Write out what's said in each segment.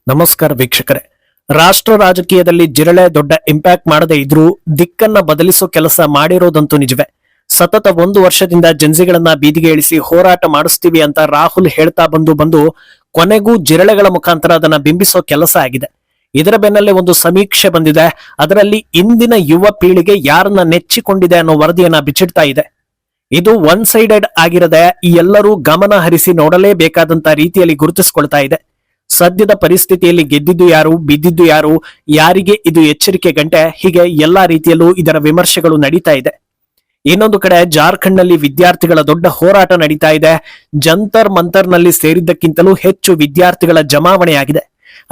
ನಮಸ್ಕಾರ ವೀಕ್ಷಕರೇ. ರಾಷ್ಟ್ರ ರಾಜಕೀಯದಲ್ಲಿ ಜಿರಳೆ ದೊಡ್ಡ ಇಂಪ್ಯಾಕ್ಟ್ ಮಾಡದೇ ಇದ್ರೂ ದಿಕ್ಕನ್ನ ಬದಲಿಸೋ ಕೆಲಸ ಮಾಡಿರೋದಂತೂ ನಿಜವೇ. ಸತತ 1 ವರ್ಷದಿಂದ ಜನ್ಸಿಗಳನ್ನ ಬೀದಿಗೆ ಇಳಿಸಿ ಹೋರಾಟ ಮಾಡಿಸ್ತೀವಿ ಅಂತ ರಾಹುಲ್ ಹೇಳ್ತಾ ಬಂದು ಕೊನೆಗೂ ಜಿರಳೆಗಳ ಮುಖಾಂತರ ಅದನ್ನ ಬಿಂಬಿಸೋ ಕೆಲಸ ಆಗಿದೆ. ಇದರ ಬೆನ್ನಲ್ಲೇ ಒಂದು ಸಮೀಕ್ಷೆ ಬಂದಿದೆ. ಅದರಲ್ಲಿ ಇಂದಿನ ಯುವ ಪೀಳಿಗೆ ಯಾರನ್ನ ನೆಚ್ಚಿಕೊಂಡಿದೆ ಅನ್ನೋ ವರದಿಯನ್ನ ಬಿಚ್ಚಿಡ್ತಾ ಇದೆ. ಇದು ಒನ್ ಸೈಡೆಡ್ ಆಗಿರದೆ ಎಲ್ಲರೂ ಗಮನ ಹರಿಸಿ ನೋಡಲೇಬೇಕಾದಂತ ರೀತಿಯಲ್ಲಿ ಗುರುತಿಸಿಕೊಳ್ತಾ ಇದೆ. ಸದ್ಯದ ಪರಿಸ್ಥಿತಿಯಲ್ಲಿ ಗೆದ್ದಿದ್ದು ಯಾರು, ಬಿದ್ದಿದ್ದು ಯಾರು, ಯಾರಿಗೆ ಇದು ಎಚ್ಚರಿಕೆ ಗಂಟೆ, ಹೀಗೆ ಎಲ್ಲಾ ರೀತಿಯಲ್ಲೂ ಇದರ ವಿಮರ್ಶೆಗಳು ನಡೀತಾ ಇದೆ. ಇನ್ನೊಂದು ಕಡೆ ಜಾರ್ಖಂಡ್ ನಲ್ಲಿ ವಿದ್ಯಾರ್ಥಿಗಳ ದೊಡ್ಡ ಹೋರಾಟ ನಡೀತಾ ಇದೆ. ಜಂತರ್ ಮಂತರ್ ನಲ್ಲಿ ಸೇರಿದ್ದಕ್ಕಿಂತಲೂ ಹೆಚ್ಚು ವಿದ್ಯಾರ್ಥಿಗಳ ಜಮಾವಣೆಯಾಗಿದೆ.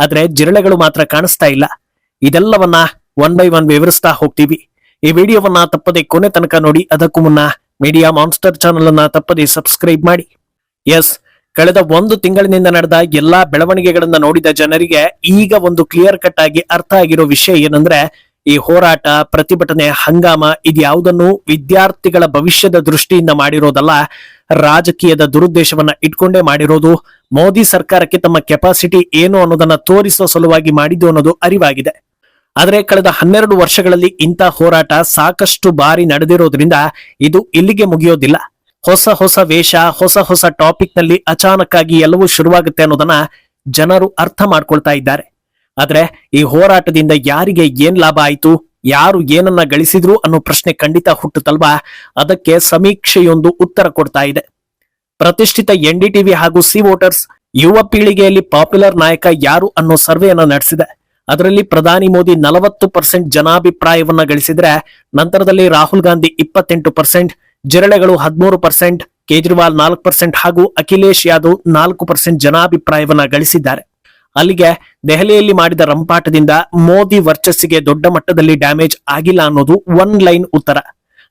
ಆದ್ರೆ ಜಿರಳೆಗಳು ಮಾತ್ರ ಕಾಣಿಸ್ತಾ ಇಲ್ಲ. ಇದೆಲ್ಲವನ್ನ ಒನ್ ಬೈ ಒನ್ ವಿವರಿಸ್ತಾ ಹೋಗ್ತೀವಿ. ಈ ವಿಡಿಯೋವನ್ನ ತಪ್ಪದೆ ಕೊನೆ ತನಕ ನೋಡಿ. ಅದಕ್ಕೂ ಮುನ್ನ ಮೀಡಿಯಾ ಮಾನ್ಸ್ಟರ್ ಚಾನೆಲ್ ಅನ್ನ ತಪ್ಪದೆ ಸಬ್ಸ್ಕ್ರೈಬ್ ಮಾಡಿ. ಎಸ್, ಕಳೆದ 1 ತಿಂಗಳಿನಿಂದ ನಡೆದ ಎಲ್ಲಾ ಬೆಳವಣಿಗೆಗಳನ್ನ ನೋಡಿದ ಜನರಿಗೆ ಈಗ ಒಂದು ಕ್ಲಿಯರ್ ಕಟ್ ಆಗಿ ಅರ್ಥ ಆಗಿರೋ ವಿಷಯ ಏನಂದ್ರೆ, ಈ ಹೋರಾಟ, ಪ್ರತಿಭಟನೆ, ಹಂಗಾಮ ಇದ್ಯಾವುದನ್ನು ವಿದ್ಯಾರ್ಥಿಗಳ ಭವಿಷ್ಯದ ದೃಷ್ಟಿಯಿಂದ ಮಾಡಿರೋದಲ್ಲ, ರಾಜಕೀಯದ ದುರುದ್ದೇಶವನ್ನ ಇಟ್ಕೊಂಡೇ ಮಾಡಿರೋದು. ಮೋದಿ ಸರ್ಕಾರಕ್ಕೆ ತಮ್ಮ ಕೆಪಾಸಿಟಿ ಏನು ಅನ್ನೋದನ್ನ ತೋರಿಸೋ ಸಲುವಾಗಿ ಮಾಡಿದ್ದು ಅನ್ನೋದು ಅರಿವಾಗಿದೆ. ಆದ್ರೆ ಕಳೆದ 12 ವರ್ಷಗಳಲ್ಲಿ ಇಂಥ ಹೋರಾಟ ಸಾಕಷ್ಟು ಬಾರಿ ನಡೆದಿರೋದ್ರಿಂದ ಇದು ಇಲ್ಲಿಗೆ ಮುಗಿಯೋದಿಲ್ಲ. ಹೊಸ ವೇಷ, ಹೊಸ ಟಾಪಿಕ್ ನಲ್ಲಿ ಅಚಾನಕ್ ಆಗಿ ಎಲ್ಲವೂ ಶುರುವಾಗುತ್ತೆ ಅನ್ನೋದನ್ನ ಜನರು ಅರ್ಥ ಮಾಡ್ಕೊಳ್ತಾ ಇದ್ದಾರೆ. ಆದ್ರೆ ಈ ಹೋರಾಟದಿಂದ ಯಾರಿಗೆ ಏನ್ ಲಾಭ ಆಯ್ತು, ಯಾರು ಏನನ್ನ ಗಳಿಸಿದ್ರು ಅನ್ನೋ ಪ್ರಶ್ನೆ ಖಂಡಿತ ಹುಟ್ಟುತ್ತಲ್ವಾ? ಅದಕ್ಕೆ ಸಮೀಕ್ಷೆಯೊಂದು ಉತ್ತರ ಕೊಡ್ತಾ ಇದೆ. ಪ್ರತಿಷ್ಠಿತ NDTV ಹಾಗೂ ಸಿ ವೋಟರ್ಸ್ ಯುವ ಪೀಳಿಗೆಯಲ್ಲಿ ಪಾಪ್ಯುಲರ್ ನಾಯಕ ಯಾರು ಅನ್ನೋ ಸರ್ವೆಯನ್ನ ನಡೆಸಿದೆ. ಅದರಲ್ಲಿ ಪ್ರಧಾನಿ ಮೋದಿ 40% ಜನಾಭಿಪ್ರಾಯವನ್ನ ಗಳಿಸಿದ್ರೆ, ನಂತರದಲ್ಲಿ ರಾಹುಲ್ ಗಾಂಧಿ 28%, ಜಿರಳೆಗಳು 13%, ಕೇಜ್ರಿವಾಲ್ 4% ಹಾಗೂ ಅಖಿಲೇಶ್ ಯಾದವ್ 4% ಜನಾಭಿಪ್ರಾಯವನ್ನ ಗಳಿಸಿದ್ದಾರೆ. ಅಲ್ಲಿಗೆ ದೆಹಲಿಯಲ್ಲಿ ಮಾಡಿದ ರಂಪಾಟದಿಂದ ಮೋದಿ ವರ್ಚಸ್ಸಿಗೆ ದೊಡ್ಡ ಮಟ್ಟದಲ್ಲಿ ಡ್ಯಾಮೇಜ್ ಆಗಿಲ್ಲ ಅನ್ನೋದು ಒನ್ ಲೈನ್ ಉತ್ತರ.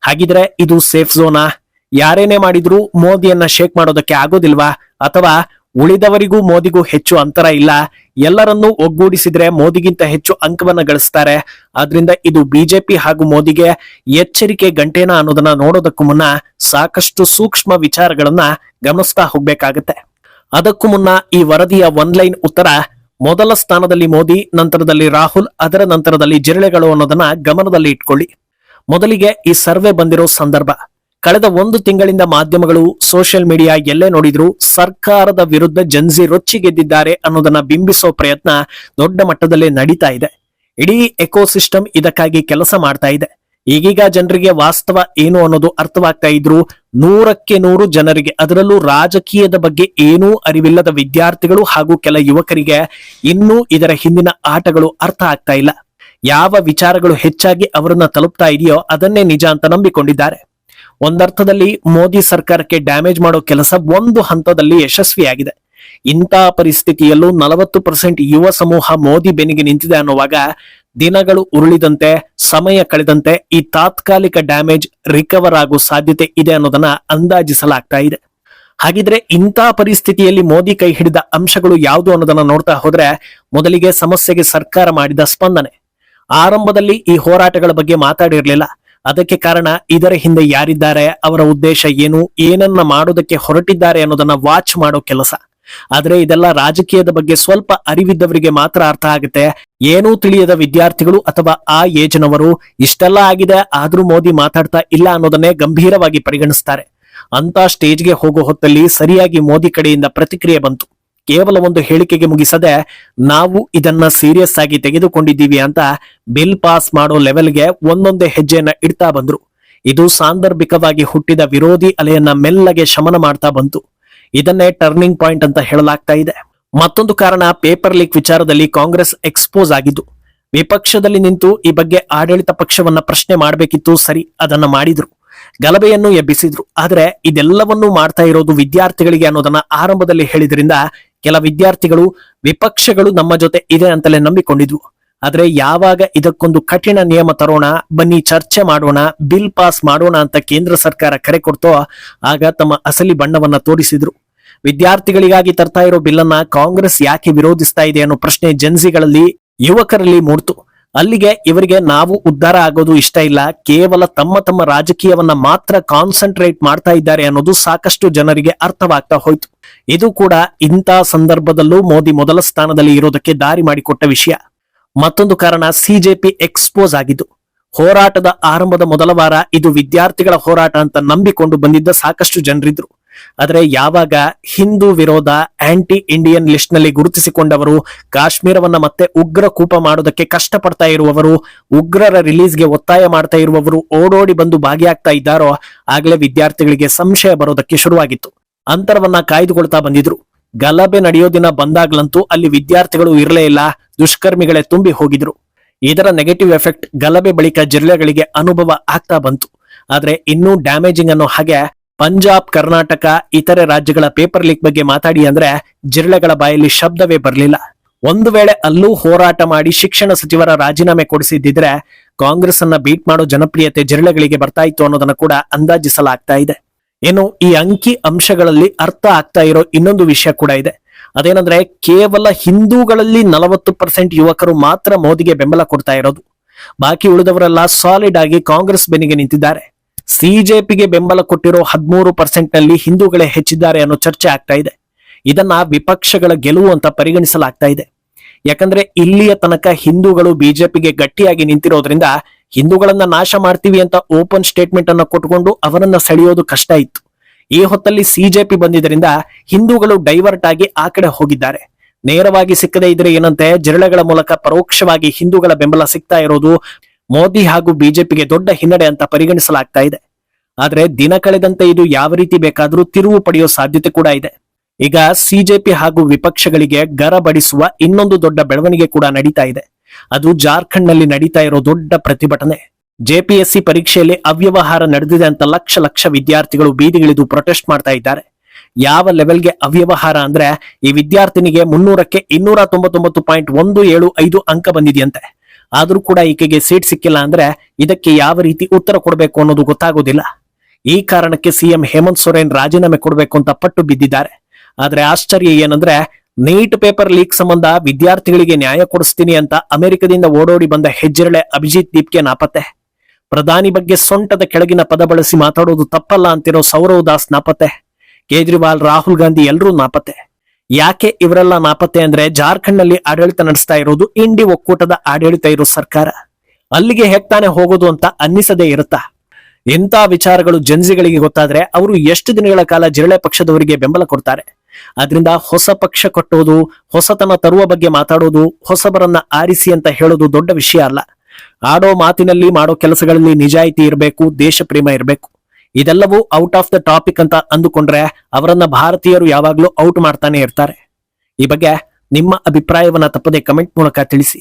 ಹಾಗಿದ್ರೆ ಇದು ಸೇಫ್ ಝೋನಾ? ಯಾರೇನೇ ಮಾಡಿದ್ರೂ ಮೋದಿಯನ್ನ ಶೇಕ್ ಮಾಡೋದಕ್ಕೆ ಆಗೋದಿಲ್ವಾ? ಅಥವಾ ಉಳಿದವರಿಗೂ ಮೋದಿಗೂ ಹೆಚ್ಚು ಅಂತರ ಇಲ್ಲ, ಎಲ್ಲರನ್ನೂ ಒಗ್ಗೂಡಿಸಿದ್ರೆ ಮೋದಿಗಿಂತ ಹೆಚ್ಚು ಅಂಕವನ್ನ ಗಳಿಸ್ತಾರೆ, ಆದ್ರಿಂದ ಇದು ಬಿಜೆಪಿ ಹಾಗೂ ಮೋದಿಗೆ ಎಚ್ಚರಿಕೆ ಗಂಟೆನಾ ಅನ್ನೋದನ್ನ ನೋಡೋದಕ್ಕೂ ಮುನ್ನ ಸಾಕಷ್ಟು ಸೂಕ್ಷ್ಮ ವಿಚಾರಗಳನ್ನ ಗಮನಿಸ್ತಾ ಹೋಗ್ಬೇಕಾಗತ್ತೆ. ಅದಕ್ಕೂ ಮುನ್ನ ಈ ವರದಿಯ ಒನ್ ಲೈನ್ ಉತ್ತರ: ಮೊದಲ ಸ್ಥಾನದಲ್ಲಿ ಮೋದಿ, ನಂತರದಲ್ಲಿ ರಾಹುಲ್, ಅದರ ನಂತರದಲ್ಲಿ ಜಿರಳೆಗಳು ಅನ್ನೋದನ್ನ ಗಮನದಲ್ಲಿ ಇಟ್ಕೊಳ್ಳಿ. ಮೊದಲಿಗೆ ಈ ಸರ್ವೆ ಬಂದಿರೋ ಸಂದರ್ಭ. ಕಳೆದ 1 ತಿಂಗಳಿಂದ ಮಾಧ್ಯಮಗಳು, ಸೋಷಿಯಲ್ ಮೀಡಿಯಾ ಎಲ್ಲೇ ನೋಡಿದ್ರು ಸರ್ಕಾರದ ವಿರುದ್ಧ ಜನ್ಸಿ ರೊಚ್ಚಿಗೆದ್ದಿದ್ದಾರೆ ಅನ್ನೋದನ್ನ ಬಿಂಬಿಸೋ ಪ್ರಯತ್ನ ದೊಡ್ಡ ಮಟ್ಟದಲ್ಲಿ ನಡೀತಾ ಇದೆ. ಇಡೀ ಎಕೋಸಿಸ್ಟಮ್ ಇದಕ್ಕಾಗಿ ಕೆಲಸ ಮಾಡ್ತಾ ಇದೆ. ಈಗೀಗ ಜನರಿಗೆ ವಾಸ್ತವ ಏನು ಅನ್ನೋದು ಅರ್ಥವಾಗ್ತಾ ಇದ್ರು 100ಕ್ಕೆ 100 ಜನರಿಗೆ, ಅದರಲ್ಲೂ ರಾಜಕೀಯದ ಬಗ್ಗೆ ಏನೂ ಅರಿವಿಲ್ಲದ ವಿದ್ಯಾರ್ಥಿಗಳು ಹಾಗೂ ಕೆಲ ಯುವಕರಿಗೆ ಇನ್ನೂ ಇದರ ಹಿಂದಿನ ಆಟಗಳು ಅರ್ಥ ಆಗ್ತಾ ಇಲ್ಲ. ಯಾವ ವಿಚಾರಗಳು ಹೆಚ್ಚಾಗಿ ಅವರನ್ನ ತಲುಪ್ತಾ ಇದೆಯೋ ಅದನ್ನೇ ನಿಜ ಅಂತ ನಂಬಿಕೊಂಡಿದ್ದಾರೆ. ಒಂದರ್ಥದಲ್ಲಿ ಮೋದಿ ಸರ್ಕಾರಕ್ಕೆ ಡ್ಯಾಮೇಜ್ ಮಾಡೋ ಕೆಲಸ ಒಂದು ಹಂತದಲ್ಲಿ ಯಶಸ್ವಿಯಾಗಿದೆ. ಇಂಥ ಪರಿಸ್ಥಿತಿಯಲ್ಲೂ 40% ಯುವ ಸಮೂಹ ಮೋದಿ ಬೆನ್ನಿಗೆ ನಿಂತಿದೆ ಅನ್ನುವಾಗ ದಿನಗಳು ಉರುಳಿದಂತೆ, ಸಮಯ ಕಳೆದಂತೆ ಈ ತಾತ್ಕಾಲಿಕ ಡ್ಯಾಮೇಜ್ ರಿಕವರ್ ಆಗೋ ಸಾಧ್ಯತೆ ಇದೆ ಅನ್ನೋದನ್ನ ಅಂದಾಜಿಸಲಾಗ್ತಾ ಇದೆ. ಹಾಗಿದ್ರೆ ಇಂಥ ಪರಿಸ್ಥಿತಿಯಲ್ಲಿ ಮೋದಿ ಕೈ ಹಿಡಿದ ಅಂಶಗಳು ಯಾವುದು ಅನ್ನೋದನ್ನ ನೋಡ್ತಾ ಹೋದ್ರೆ, ಮೊದಲಿಗೆ ಸಮಸ್ಯೆಗೆ ಸರ್ಕಾರ ಮಾಡಿದ ಸ್ಪಂದನೆ. ಆರಂಭದಲ್ಲಿ ಈ ಹೋರಾಟಗಳ ಬಗ್ಗೆ ಮಾತಾಡಿರ್ಲಿಲ್ಲ. ಅದಕ್ಕೆ ಕಾರಣ ಇದರ ಹಿಂದೆ ಯಾರಿದ್ದಾರೆ, ಅವರ ಉದ್ದೇಶ ಏನು, ಏನನ್ನ ಮಾಡೋದಕ್ಕೆ ಹೊರಟಿದ್ದಾರೆ ಅನ್ನೋದನ್ನ ವಾಚ್ ಮಾಡೋ ಕೆಲಸ. ಆದ್ರೆ ಇದೆಲ್ಲ ರಾಜಕೀಯದ ಬಗ್ಗೆ ಸ್ವಲ್ಪ ಅರಿವಿದ್ದವರಿಗೆ ಮಾತ್ರ ಅರ್ಥ ಆಗುತ್ತೆ. ಏನೂ ತಿಳಿಯದ ವಿದ್ಯಾರ್ಥಿಗಳು ಅಥವಾ ಆ ಏಜ್ನವರು ಇಷ್ಟೆಲ್ಲ ಆಗಿದೆ ಆದ್ರೂ ಮೋದಿ ಮಾತಾಡ್ತಾ ಇಲ್ಲ ಅನ್ನೋದನ್ನೇ ಗಂಭೀರವಾಗಿ ಪರಿಗಣಿಸ್ತಾರೆ. ಅಂತ ಸ್ಟೇಜ್ಗೆ ಹೋಗೋ ಹೊತ್ತಲ್ಲಿ ಸರಿಯಾಗಿ ಮೋದಿ ಕಡೆಯಿಂದ ಪ್ರತಿಕ್ರಿಯೆ ಬಂತು. ಕೇವಲ ಒಂದು ಹೇಳಿಕೆಗೆ ಮುಗಿಸದೆ ನಾವು ಇದನ್ನ ಸೀರಿಯಸ್ ಆಗಿ ತೆಗೆದುಕೊಂಡಿದ್ದೀವಿ ಅಂತ ಬಿಲ್ ಪಾಸ್ ಮಾಡೋ ಲೆವೆಲ್ಗೆ ಒಂದೊಂದೇ ಹೆಜ್ಜೆಯನ್ನ ಇಡ್ತಾ ಬಂದ್ರು. ಇದು ಸಾಂದರ್ಭಿಕವಾಗಿ ಹುಟ್ಟಿದ ವಿರೋಧಿ ಅಲೆಯನ್ನ ಮೆಲ್ಲಗೆ ಶಮನ ಮಾಡ್ತಾ ಬಂತು. ಇದನ್ನೇ ಟರ್ನಿಂಗ್ ಪಾಯಿಂಟ್ ಅಂತ ಹೇಳಲಾಗ್ತಾ ಇದೆ. ಮತ್ತೊಂದು ಕಾರಣ, ಪೇಪರ್ ಲೀಕ್ ವಿಚಾರದಲ್ಲಿ ಕಾಂಗ್ರೆಸ್ ಎಕ್ಸ್ಪೋಸ್ ಆಗಿದ್ದು. ವಿಪಕ್ಷದಲ್ಲಿ ನಿಂತು ಈ ಬಗ್ಗೆ ಆಡಳಿತ ಪಕ್ಷವನ್ನ ಪ್ರಶ್ನೆ ಮಾಡಬೇಕಿತ್ತು, ಸರಿ, ಅದನ್ನ ಮಾಡಿದ್ರು, ಗಲಭೆಯನ್ನು ಎಬ್ಬಿಸಿದ್ರು. ಆದ್ರೆ ಇದೆಲ್ಲವನ್ನೂ ಮಾಡ್ತಾ ಇರೋದು ವಿದ್ಯಾರ್ಥಿಗಳಿಗೆ ಅನ್ನೋದನ್ನ ಆರಂಭದಲ್ಲಿ ಹೇಳಿದ್ರಿಂದ ಕೆಲ ವಿದ್ಯಾರ್ಥಿಗಳು ವಿಪಕ್ಷಗಳು ನಮ್ಮ ಜೊತೆ ಇದೆ ಅಂತಲೇ ನಂಬಿಕೊಂಡಿದ್ವು. ಆದ್ರೆ ಯಾವಾಗ ಇದಕ್ಕೊಂದು ಕಠಿಣ ನಿಯಮ ತರೋಣ, ಬನ್ನಿ ಚರ್ಚೆ ಮಾಡೋಣ, ಬಿಲ್ ಪಾಸ್ ಮಾಡೋಣ ಅಂತ ಕೇಂದ್ರ ಸರ್ಕಾರ ಕರೆ ಕೊಡ್ತೋ ಆಗ ತಮ್ಮ ಅಸಲಿ ಬಣ್ಣವನ್ನ ತೋರಿಸಿದ್ರು. ವಿದ್ಯಾರ್ಥಿಗಳಿಗಾಗಿ ತರ್ತಾ ಇರೋ ಬಿಲ್ಲನ್ನ ಕಾಂಗ್ರೆಸ್ ಯಾಕೆ ವಿರೋಧಿಸ್ತಾ ಇದೆ ಅನ್ನೋ ಪ್ರಶ್ನೆ ಜನ್ಸಿಗಳಲ್ಲಿ, ಯುವಕರಲ್ಲಿ ಮೂಡ್ತು. ಅಲ್ಲಿಗೆ ಇವರಿಗೆ ನಾವು ಉದ್ಧಾರ ಆಗೋದು ಇಷ್ಟ ಇಲ್ಲ, ಕೇವಲ ತಮ್ಮ ರಾಜಕೀಯವನ್ನ ಮಾತ್ರ ಕಾನ್ಸಂಟ್ರೇಟ್ ಮಾಡ್ತಾ ಇದ್ದಾರೆ ಅನ್ನೋದು ಸಾಕಷ್ಟು ಜನರಿಗೆ ಅರ್ಥವಾಗ್ತಾ ಹೋಯ್ತು. ಇದು ಕೂಡ ಇಂಥ ಸಂದರ್ಭದಲ್ಲೂ ಮೋದಿ ಮೊದಲ ಸ್ಥಾನದಲ್ಲಿ ಇರೋದಕ್ಕೆ ದಾರಿ ಮಾಡಿಕೊಟ್ಟ ವಿಷಯ. ಮತ್ತೊಂದು ಕಾರಣ ಸಿಜೆಪಿ ಎಕ್ಸ್ಪೋಸ್ ಆಗಿದ್ದು. ಹೋರಾಟದ ಆರಂಭದ ಮೊದಲ ವಾರ ಇದು ವಿದ್ಯಾರ್ಥಿಗಳ ಹೋರಾಟ ಅಂತ ನಂಬಿಕೊಂಡು ಬಂದಿದ್ದ ಸಾಕಷ್ಟು ಜನರಿದ್ರು. ಆದರೆ ಯಾವಾಗ ಹಿಂದೂ ವಿರೋಧ ಆಂಟಿ ಇಂಡಿಯನ್ ಲಿಸ್ಟ್ ನಲ್ಲಿ ಗುರುತಿಸಿಕೊಂಡವರು, ಕಾಶ್ಮೀರವನ್ನ ಮತ್ತೆ ಉಗ್ರ ಕೂಪ ಮಾಡೋದಕ್ಕೆ ಕಷ್ಟಪಡ್ತಾ ಇರುವವರು, ಉಗ್ರರ ರಿಲೀಸ್ಗೆ ಒತ್ತಾಯ ಮಾಡ್ತಾ ಇರುವವರು ಓಡೋಡಿ ಬಂದು ಭಾಗಿಯಾಗ್ತಾ ಇದ್ದಾರೋ ಆಗ್ಲೇ ವಿದ್ಯಾರ್ಥಿಗಳಿಗೆ ಸಂಶಯ ಬರೋದಕ್ಕೆ ಶುರುವಾಗಿತ್ತು. ಅಂತರವನ್ನ ಕಾಯ್ದುಕೊಳ್ತಾ ಬಂದಿದ್ರು. ಗಲಭೆ ನಡೆಯೋ ದಿನ ಬಂದಾಗ್ಲಂತೂ ಅಲ್ಲಿ ವಿದ್ಯಾರ್ಥಿಗಳು ಇರಲೇ ಇಲ್ಲ, ದುಷ್ಕರ್ಮಿಗಳೇ ತುಂಬಿ ಹೋಗಿದ್ರು. ಇದರ ನೆಗೆಟಿವ್ ಎಫೆಕ್ಟ್ ಗಲಭೆ ಬಳಿಕ ಜಿಲ್ಲೆಗಳಿಗೆ ಅನುಭವ ಆಗ್ತಾ ಬಂತು. ಆದ್ರೆ ಇನ್ನೂ ಡ್ಯಾಮೇಜಿಂಗ್ ಅನ್ನೋ ಹಾಗೆ ಪಂಜಾಬ್, ಕರ್ನಾಟಕ, ಇತರೆ ರಾಜ್ಯಗಳ ಪೇಪರ್ ಲೀಕ್ ಬಗ್ಗೆ ಮಾತಾಡಿ ಅಂದ್ರೆ ಜಿಲ್ಲೆಗಳ ಬಾಯಲ್ಲಿ ಶಬ್ದವೇ ಬರಲಿಲ್ಲ. ಒಂದು ವೇಳೆ ಅಲ್ಲೂ ಹೋರಾಟ ಮಾಡಿ ಶಿಕ್ಷಣ ಸಚಿವರ ರಾಜೀನಾಮೆ ಕೊಡಿಸಿದ್ದಿದ್ರೆ ಕಾಂಗ್ರೆಸ್ ಅನ್ನ ಬೀಟ್ ಮಾಡೋ ಜನಪ್ರಿಯತೆ ಜಿಲ್ಲೆಗಳಿಗೆ ಬರ್ತಾ ಇತ್ತು ಅನ್ನೋದನ್ನ ಕೂಡ ಅಂದಾಜಿಸಲಾಗ್ತಾ ಇದೆ. ಏನು ಈ ಅಂಕಿ ಅಂಶಗಳಲ್ಲಿ ಅರ್ಥ ಆಗ್ತಾ ಇರೋ ಇನ್ನೊಂದು ವಿಷಯ ಕೂಡ ಇದೆ. ಅದೇನಂದ್ರೆ ಕೇವಲ ಹಿಂದೂಗಳಲ್ಲಿ 40% ಯುವಕರು ಮಾತ್ರ ಮೋದಿಗೆ ಬೆಂಬಲ ಕೊಡ್ತಾ ಇರೋದು. ಬಾಕಿ ಉಳಿದವರೆಲ್ಲ ಸಾಲಿಡ್ ಆಗಿ ಕಾಂಗ್ರೆಸ್ ಬೆನ್ನಿಗೆ ನಿಂತಿದ್ದಾರೆ. ಸಿಜೆಪಿಗೆ ಬೆಂಬಲ ಕೊಟ್ಟಿರೋ 13% ನಲ್ಲಿ ಹಿಂದೂಗಳೇ ಹೆಚ್ಚಿದ್ದಾರೆ ಅನ್ನೋ ಚರ್ಚೆ ಆಗ್ತಾ ಇದೆ. ಇದನ್ನ ವಿಪಕ್ಷಗಳ ಗೆಲುವು ಅಂತ ಪರಿಗಣಿಸಲಾಗ್ತಾ ಇದೆ. ಯಾಕಂದ್ರೆ ಇಲ್ಲಿಯ ತನಕ ಹಿಂದೂಗಳು ಬಿಜೆಪಿಗೆ ಗಟ್ಟಿಯಾಗಿ ನಿಂತಿರೋದ್ರಿಂದ ಹಿಂದೂಗಳನ್ನ ನಾಶ ಮಾಡ್ತೀವಿ ಅಂತ ಓಪನ್ ಸ್ಟೇಟ್ಮೆಂಟ್ ಅನ್ನ ಕೊಟ್ಕೊಂಡು ಅವರನ್ನ ಸೆಳೆಯೋದು ಕಷ್ಟ ಇತ್ತು. ಈ ಹೊತ್ತಲ್ಲಿ ಸಿಜೆಪಿ ಬಂದಿದ್ದರಿಂದ ಹಿಂದೂಗಳು ಡೈವರ್ಟ್ ಆಗಿ ಆ ಕಡೆ ಹೋಗಿದ್ದಾರೆ. ನೇರವಾಗಿ ಸಿಕ್ಕದೇ ಇದ್ರೆ ಏನಂತೆ ಜಿರಳೆಗಳ ಮೂಲಕ ಪರೋಕ್ಷವಾಗಿ ಹಿಂದೂಗಳ ಬೆಂಬಲ ಸಿಗ್ತಾ ಇರೋದು ಮೋದಿ ಹಾಗೂ ಬಿಜೆಪಿಗೆ ದೊಡ್ಡ ಹಿನ್ನಡೆ ಅಂತ ಪರಿಗಣಿಸಲಾಗ್ತಾ ಇದೆ. ಆದ್ರೆ ದಿನ ಕಳೆದಂತೆ ಇದು ಯಾವ ರೀತಿ ಬೇಕಾದ್ರೂ ತಿರುವು ಪಡೆಯೋ ಸಾಧ್ಯತೆ ಕೂಡ ಇದೆ. ಈಗ ಸಿಜೆಪಿ ಹಾಗೂ ವಿಪಕ್ಷಗಳಿಗೆ ಗರಬಡಿಸುವ ಇನ್ನೊಂದು ದೊಡ್ಡ ಬೆಳವಣಿಗೆ ಕೂಡ ನಡೀತಾ ಇದೆ. ಅದು ಜಾರ್ಖಂಡ್ ನಲ್ಲಿ ನಡೀತಾ ಇರೋ ದೊಡ್ಡ ಪ್ರತಿಭಟನೆ. ಜೆಪಿಎಸ್ಸಿ ಪರೀಕ್ಷೆಯಲ್ಲಿ ಅವ್ಯವಹಾರ ನಡೆದಿದೆ ಅಂತ ಲಕ್ಷ ವಿದ್ಯಾರ್ಥಿಗಳು ಬೀದಿಗಿಳಿದು ಪ್ರೊಟೆಸ್ಟ್ ಮಾಡ್ತಾ ಇದ್ದಾರೆ. ಯಾವ ಲೆವೆಲ್ಗೆ ಅವ್ಯವಹಾರ ಅಂದ್ರೆ ಈ ವಿದ್ಯಾರ್ಥಿನಿಗೆ 300ಕ್ಕೆ 299.175 ಅಂಕ ಬಂದಿದೆಯಂತೆ. ಆದ್ರೂ ಕೂಡ ಈಕೆಗೆ ಸೀಟ್ ಸಿಕ್ಕಿಲ್ಲ ಅಂದ್ರೆ ಇದಕ್ಕೆ ಯಾವ ರೀತಿ ಉತ್ತರ ಕೊಡಬೇಕು ಅನ್ನೋದು ಗೊತ್ತಾಗೋದಿಲ್ಲ. ಈ ಕಾರಣಕ್ಕೆ ಸಿಎಂ ಹೇಮಂತ್ ಸೊರೇನ್ ರಾಜೀನಾಮೆ ಕೊಡಬೇಕು ಅಂತ ಪಟ್ಟು ಬಿದ್ದಿದ್ದಾರೆ. ಆದ್ರೆ ಆಶ್ಚರ್ಯ ಏನಂದ್ರೆ ನೀಟ್ ಪೇಪರ್ ಲೀಕ್ ಸಂಬಂಧ ವಿದ್ಯಾರ್ಥಿಗಳಿಗೆ ನ್ಯಾಯ ಕೊಡಿಸ್ತೀನಿ ಅಂತ ಅಮೆರಿಕದಿಂದ ಓಡೋಡಿ ಬಂದ ಹೆಜ್ಜಿರಳೆ ಅಭಿಜಿತ್ ದೀಪ್ಗೆ ನಾಪತ್ತೆ. ಪ್ರಧಾನಿ ಬಗ್ಗೆ ಸೊಂಟದ ಕೆಳಗಿನ ಪದ ಬಳಸಿ ಮಾತಾಡೋದು ತಪ್ಪಲ್ಲ ಅಂತಿರೋ ಸೌರವ್ ದಾಸ್ ನಾಪತ್ತೆ. ಕೇಜ್ರಿವಾಲ್, ರಾಹುಲ್ ಗಾಂಧಿ ಎಲ್ಲರೂ ನಾಪತ್ತೆ. ಯಾಕೆ ಇವರೆಲ್ಲ ನಾಪತ್ತೆ ಅಂದ್ರೆ ಜಾರ್ಖಂಡ್ ನಲ್ಲಿ ಆಡಳಿತ ನಡೆಸ್ತಾ ಇರೋದು ಇಂಡಿ ಒಕ್ಕೂಟದ ಆಡಳಿತ ಇರೋ ಸರ್ಕಾರ. ಅಲ್ಲಿಗೆ ಹೆಕ್ತಾನೆ ಹೋಗೋದು ಅಂತ ಅನ್ನಿಸದೇ ಇರುತ್ತಾ? ಇಂಥ ವಿಚಾರಗಳು ಜನಜಿಗಳಿಗೆ ಗೊತ್ತಾದ್ರೆ ಅವರು ಎಷ್ಟು ದಿನಗಳ ಕಾಲ ಜಿರಳೆ ಪಕ್ಷದವರಿಗೆ ಬೆಂಬಲ ಕೊಡ್ತಾರೆ. ಆದ್ರಿಂದ ಹೊಸ ಪಕ್ಷ ಕಟ್ಟೋದು, ಹೊಸತನ ತರುವ ಬಗ್ಗೆ ಮಾತಾಡೋದು, ಹೊಸಬರನ್ನ ಆರಿಸಿ ಅಂತ ಹೇಳೋದು ದೊಡ್ಡ ವಿಷಯ ಅಲ್ಲ. ಆಡೋ ಮಾತಿನಲ್ಲಿ ಮಾಡೋ ಕೆಲಸಗಳಲ್ಲಿ ನಿಜಾಯಿತಿ ಇರಬೇಕು, ದೇಶ ಪ್ರೇಮ ಇರಬೇಕು. ಇದೆಲ್ಲವೂ ಔಟ್ ಆಫ್ ದ ಟಾಪಿಕ್ ಅಂತ ಅಂದುಕೊಂಡ್ರೆ ಅವರನ್ನ ಭಾರತೀಯರು ಯಾವಾಗ್ಲೂ ಔಟ್ ಮಾಡ್ತಾನೆ ಇರ್ತಾರೆ. ಈ ಬಗ್ಗೆ ನಿಮ್ಮ ಅಭಿಪ್ರಾಯವನ್ನ ತಪ್ಪದೆ ಕಮೆಂಟ್ ಮೂಲಕ ತಿಳಿಸಿ.